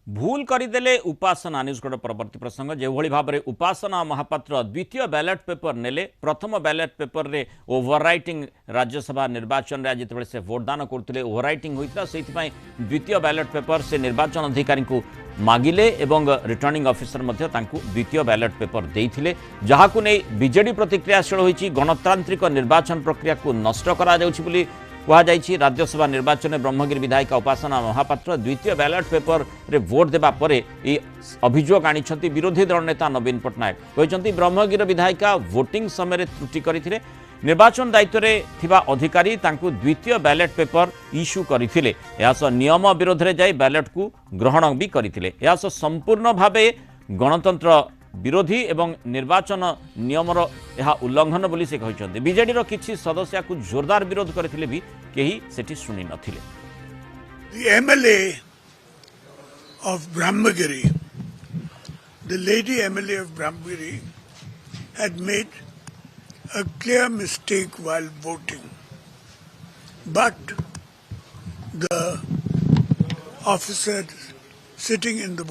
भूल करदेले उपासना न्यूजगढ़ परवर्ती प्रसंग जो भाव में उपासना महापात्र द्वितीय बैलेट पेपर नेले प्रथम बैलेट पेपर रे ओवरराइटिंग राज्यसभा निर्वाचन में आज जो से भोटदान करते ओवरराइटिंग होता से द्वितीय बैलेट पेपर से निर्वाचन अधिकारी को मागिले एवं रिटर्निंग ऑफिसर द्वितीय बैलेट पेपर देते जहां बीजेडी प्रतिक्रियाशील होती गणतांत्रिक निर्वाचन प्रक्रिया को नष्ट करा कहुई राज्यसभा निर्वाचन में ब्रह्मगिरी विधायिका उपासना महापात्र द्वितीय बैलेट पेपर रे वोट देबा परे अभियोग आनी विरोधी दल नेता नवीन पट्टनायक कहते ब्रह्मगिरी विधायिका वोटिंग समय त्रुटि करथिले निर्वाचन दायित्व रे थिबा अधिकारी तांकु द्वितीय बैलेट पेपर इश्यू करथिले नियम विरोध रे जाई बैलेट को ग्रहण भी करथिले संपूर्ण भावे गणतंत्र विरोधी एवं निर्वाचन नियमर यह उल्लंघन बोली से कहते बीजेडी किसी सदस्य को जोरदार विरोध करथिले भी केही सेठी सुनी नथिले। The MLA of Brahmagiri, the lady MLA of Brahmagiri had made a clear mistake while voting, but the officer sitting in the